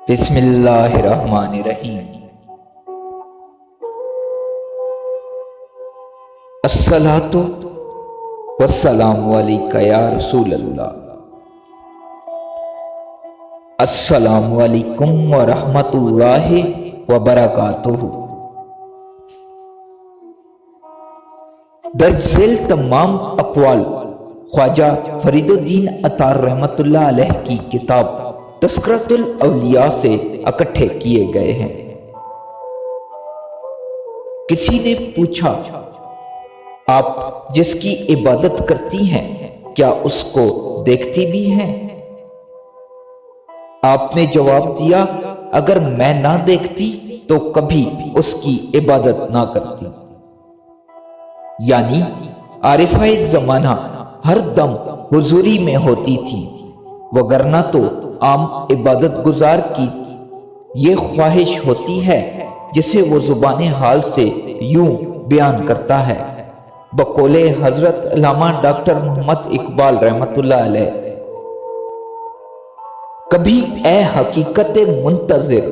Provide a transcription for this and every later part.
بسم اللہ الرحمن الرحیم۔ الصلاۃ والسلام علیکہ یا رسول اللہ۔ السلام علیکم ورحمۃ اللہ وبرکاتہ۔ درج ذیل تمام اقوال خواجہ فرید الدین عطار رحمۃ اللہ علیہ کی کتاب تذکرۃ الاولیاء سے اکٹھے کیے گئے ہیں۔ کسی نے پوچھا، آپ جس کی عبادت کرتی ہیں کیا اس کو دیکھتی بھی ہیں؟ آپ نے جواب دیا، اگر میں نہ دیکھتی تو کبھی اس کی عبادت نہ کرتی۔ یعنی عارفہ زمانہ ہر دم حضوری میں ہوتی تھی، وگرنہ تو عام عبادت گزار کی یہ خواہش ہوتی ہے جسے وہ زبان حال سے یوں بیان کرتا ہے، بقول حضرت علامہ ڈاکٹر محمد اقبال رحمۃ اللہ علیہ، کبھی اے حقیقت منتظر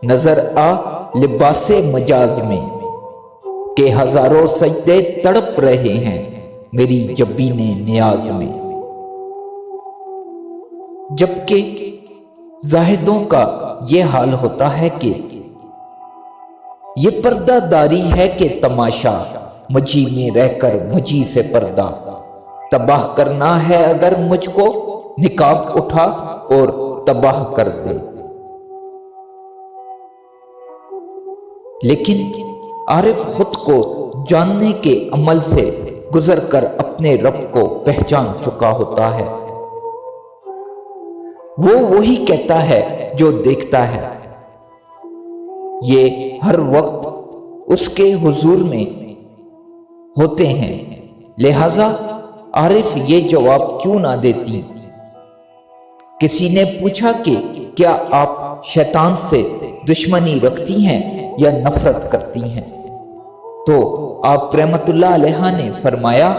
نظر آ لباس مجاز میں، کہ ہزاروں سجدے تڑپ رہے ہیں میری جبین نیاز میں۔ جبکہ زاہدوں کا یہ حال ہوتا ہے کہ یہ پردہ داری ہے کہ تماشا مجھی میں رہ کر مجھی سے پردہ تباہ کرنا ہے، اگر مجھ کو نقاب اٹھا اور تباہ کر دے۔ لیکن عارف خود کو جاننے کے عمل سے گزر کر اپنے رب کو پہچان چکا ہوتا ہے۔ وہ وہی کہتا ہے جو دیکھتا ہے، یہ ہر وقت اس کے حضور میں ہوتے ہیں، لہذا عارف یہ جواب کیوں نہ دیتی؟ کسی نے پوچھا کہ کیا آپ شیطان سے دشمنی رکھتی ہیں یا نفرت کرتی ہیں؟ تو آپ رحمت اللہ علیہ نے فرمایا،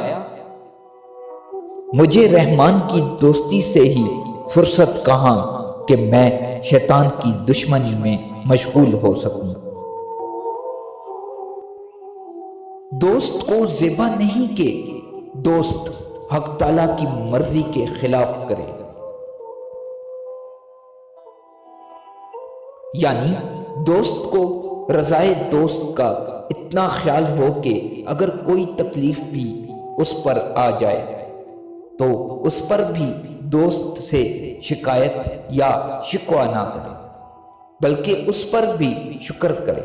مجھے رحمان کی دوستی سے ہی فرصت کہاں کہ میں شیطان کی دشمنی میں مشغول ہو سکوں۔ دوست کو زیبا نہیں کہ دوست حق تعالیٰ کی مرضی کے خلاف کرے، یعنی دوست کو رضائے دوست کا اتنا خیال ہو کہ اگر کوئی تکلیف بھی اس پر آ جائے تو اس پر بھی دوست سے شکایت یا شکوہ نہ کرے، بلکہ اس پر بھی شکر کرے،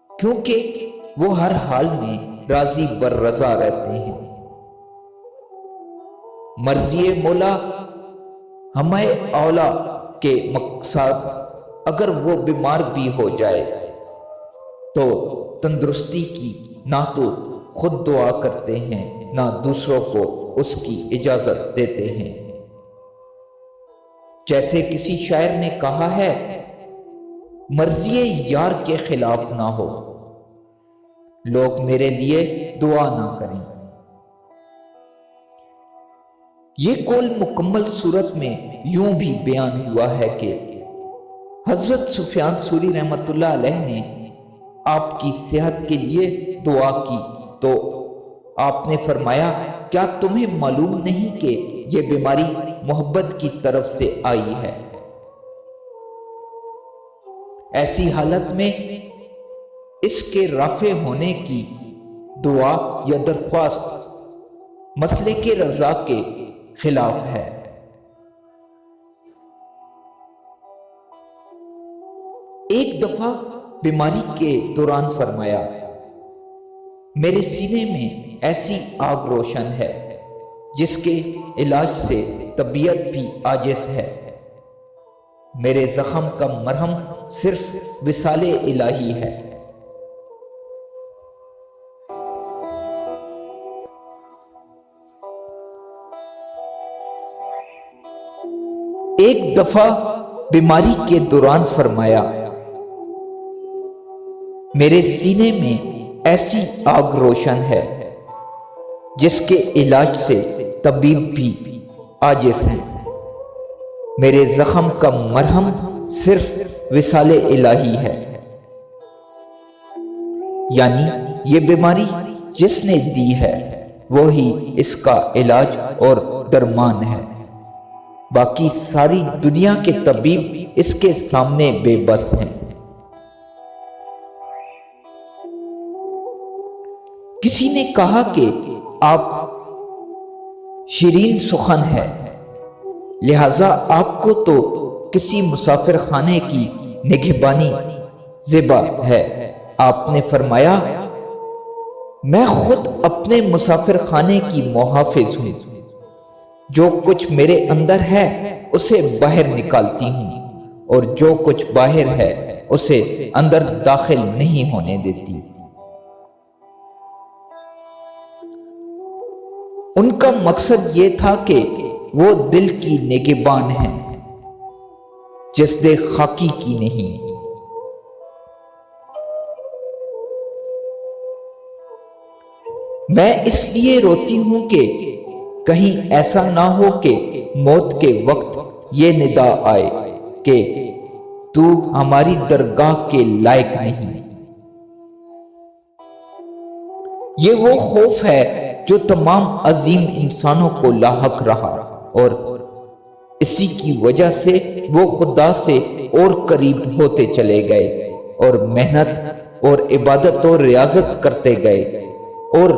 کیونکہ وہ ہر حال میں راضی بر رضا رہتے ہیں۔ مرضی مولا ہمیں اولا کے مقصد، اگر وہ بیمار بھی ہو جائے تو تندرستی کی نہ تو خود دعا کرتے ہیں نہ دوسروں کو اس کی اجازت دیتے ہیں۔ جیسے کسی شاعر نے کہا ہے، مرضی یار کے خلاف نہ ہو، لوگ میرے لیے دعا نہ کریں۔ یہ قول مکمل صورت میں یوں بھی بیان ہوا ہے کہ حضرت سفیان ثوری رحمۃ اللہ علیہ نے آپ کی صحت کے لیے دعا کی تو آپ نے فرمایا، کیا تمہیں معلوم نہیں کہ یہ بیماری محبت کی طرف سے آئی ہے؟ ایسی حالت میں اس کے رافع ہونے کی دعا یا درخواست مسئلے کے رضا کے خلاف ہے۔ ایک دفعہ بیماری کے دوران فرمایا، میرے سینے میں ایسی آگ روشن ہے جس کے علاج سے طبیعت بھی عاجز ہے، میرے زخم کا مرہم صرف وصال الہی ہے۔ ایک دفعہ بیماری کے دوران فرمایا، میرے سینے میں ایسی آگ روشن ہے جس کے علاج سے طبیب بھی عاجز ہیں، میرے زخم کا مرہم صرف وصال الہی ہے، یعنی یہ بیماری جس نے دی ہے وہی اس کا علاج اور درمان ہے، باقی ساری دنیا کے طبیب اس کے سامنے بے بس ہیں۔ کسی نے کہا کہ آپ شیرین سخن ہے، لہذا آپ کو تو کسی مسافر خانے کی نگہبانی زیبا ہے۔ آپ نے فرمایا، میں خود اپنے مسافر خانے کی محافظ ہوں، جو کچھ میرے اندر ہے اسے باہر نکالتی ہوں، اور جو کچھ باہر ہے اسے اندر داخل نہیں ہونے دیتی۔ ان کا مقصد یہ تھا کہ وہ دل کی نگہبان ہیں، جسد خاکی کی نہیں۔ میں اس لیے روتی ہوں کہ کہیں ایسا نہ ہو کہ موت کے وقت یہ ندا آئے کہ تو ہماری درگاہ کے لائق نہیں۔ یہ وہ خوف ہے جو تمام عظیم انسانوں کو لاحق رہا، اور اسی کی وجہ سے وہ خدا سے اور قریب ہوتے چلے گئے، اور محنت اور عبادت اور ریاضت کرتے گئے، اور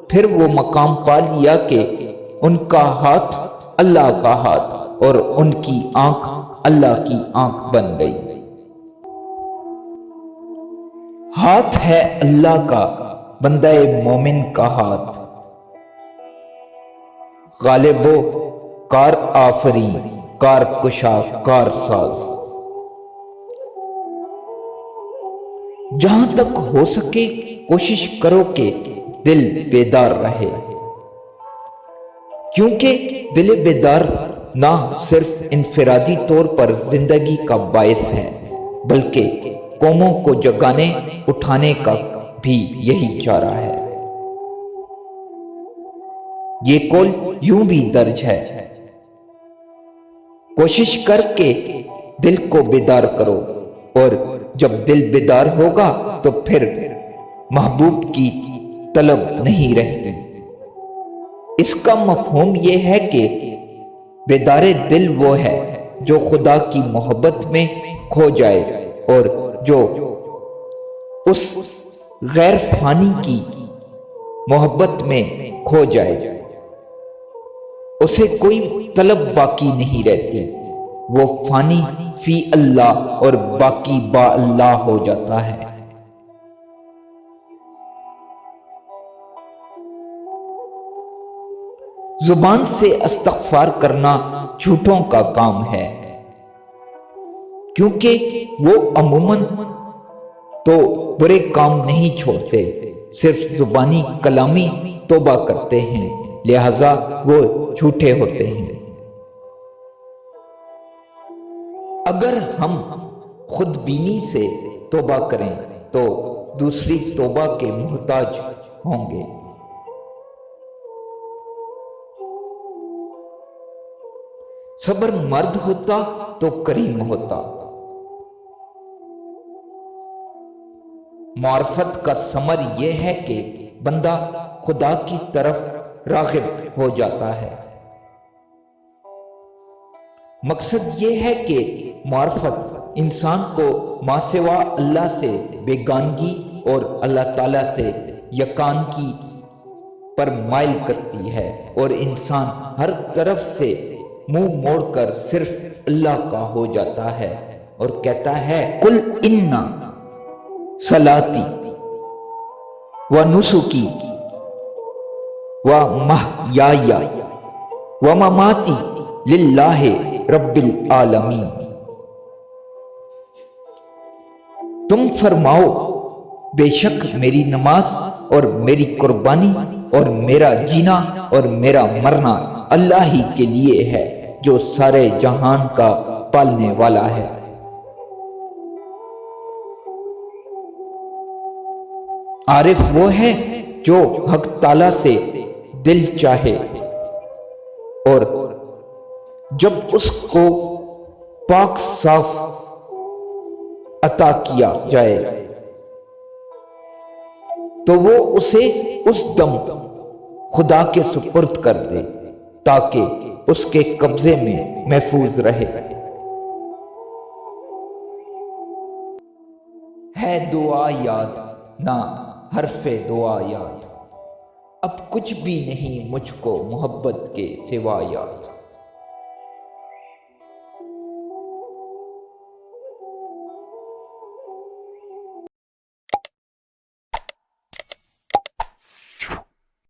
پھر وہ مقام پا لیا کہ ان کا ہاتھ اللہ کا ہاتھ اور ان کی آنکھ اللہ کی آنکھ بن گئی۔ ہاتھ ہے اللہ کا، بندہ مومن کا ہاتھ، غالب و کار آفرین، کار کشا، کار ساز۔ جہاں تک ہو سکے کوشش کرو کہ دل بیدار رہے، کیونکہ دل بیدار نہ صرف انفرادی طور پر زندگی کا باعث ہے، بلکہ قوموں کو جگانے اٹھانے کا بھی یہی چارہ ہے۔ یہ قول یوں بھی درج ہے، کوشش کر کے دل کو بیدار کرو، اور جب دل بیدار ہوگا تو پھر محبوب کی طلب نہیں رہتی۔ اس کا مفہوم یہ ہے کہ بیدار دل وہ ہے جو خدا کی محبت میں کھو جائے، اور جو اس غیر فانی کی محبت میں کھو جائے اسے کوئی طلب باقی نہیں رہتی، وہ فانی فی اللہ اور باقی با اللہ ہو جاتا ہے۔ زبان سے استغفار کرنا جھوٹوں کا کام ہے، کیونکہ وہ عموماً تو برے کام نہیں چھوڑتے، صرف زبانی کلامی توبہ کرتے ہیں، لہذا وہ جھوٹے ہوتے ہیں۔ اگر ہم خود بینی سے توبہ کریں تو دوسری توبہ کے محتاج ہوں گے۔ صبر مرد ہوتا تو کریم ہوتا۔ معرفت کا ثمر یہ ہے کہ بندہ خدا کی طرف راغب ہو جاتا ہے۔ مقصد یہ ہے کہ معرفت انسان کو ما سوا اللہ سے بیگانگی اور اللہ تعالیٰ سے یکانگی پر مائل کرتی ہے، اور انسان ہر طرف سے منہ موڑ کر صرف اللہ کا ہو جاتا ہے اور کہتا ہے، قل ان صلاتی و نسکی و محیای و مماتی للہ رب العالمین۔ تم فرماؤ، بے شک میری نماز اور میری قربانی اور میرا جینا اور میرا مرنا اللہ ہی کے لیے ہے جو سارے جہان کا پالنے والا ہے۔ عارف وہ ہے جو حق تعالیٰ سے دل چاہے، اور جب اس کو پاک صاف عطا کیا جائے تو وہ اسے اس دم خدا کے سپرد کر دے تاکہ اس کے قبضے میں محفوظ رہے۔ ہے دعا یاد نہ حرف دعا یاد، اب کچھ بھی نہیں مجھ کو محبت کے سوا یاد۔